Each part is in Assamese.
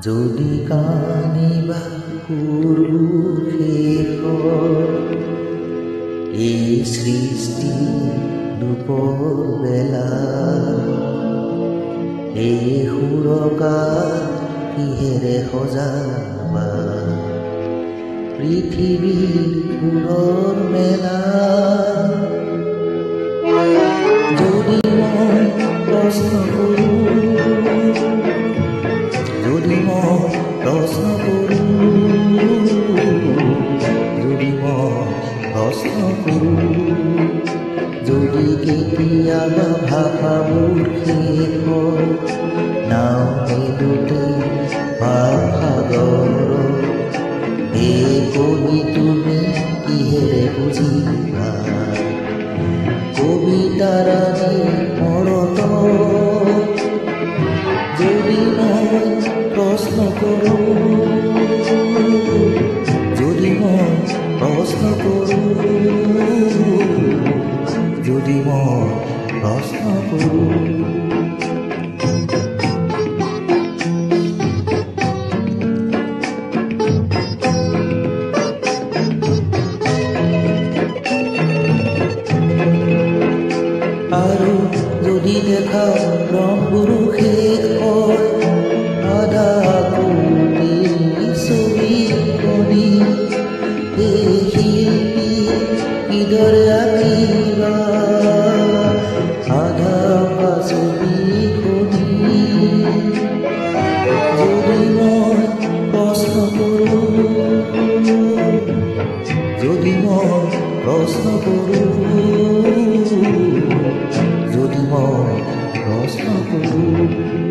যদি কানিবা পূৰ্বৰ শেষৰ এই সৃষ্টি দুপৰ বেলা এই সুৰকাৰ কিহেৰে সজাবা পৃথিৱীৰ সুৰৰ মেলা যদি মই প্ৰশ্ন কৰোঁ যদি মই প্ৰশ্ন কৰোঁ যদি মই প্ৰশ্ন কৰোঁ যদি কেতিয়াবা ভাষাবোৰ শেষ হয় নাও মেলোতে ভাৱসাগৰ এই কবি তুমি কিহেৰে বুজিবা কবিতাৰাণী মৰত যদি মই প্ৰশ্ন কৰোঁ যদি মই প্ৰশ্ন কৰোঁ যদি মই প্ৰশ্ন কৰোঁ আৰু যদি দেখা ৰংবোৰো শেষ হয় আধা কোটি ছবিখনি এই শিল্পী কিদৰে আঁকিবা আধা ছবিখনি যদি মই প্ৰশ্ন কৰোঁ যদি মই প্ৰশ্ন কৰোঁ যদি মই প্ৰশ্ন কৰোঁ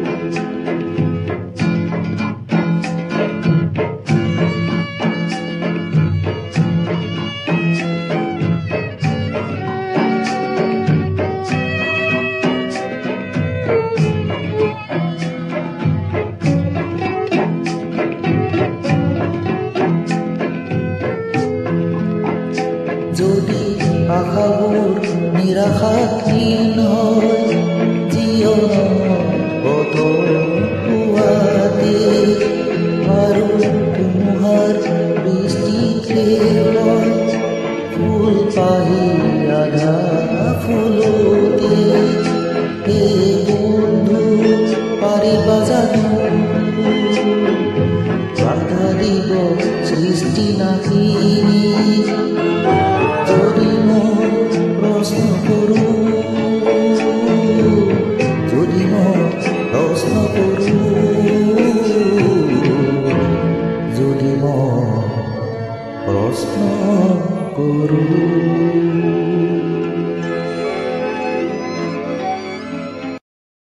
যদি আশাবোৰ নিৰাশাহীন হয় জীৱনৰ পথৰ পোৱাতে আৰু ধুমুহাৰ বৃষ্টিতে হয় ফুল পাহি আধা ফুলতে এই বন্ধু পাৰিবা জানো বাধা দিব সৃষ্টি নাহিনী যদি মই প্ৰশ্ন কৰোঁ যদি মই প্ৰশ্ন কৰোঁ যদি মই প্ৰশ্ন কৰোঁ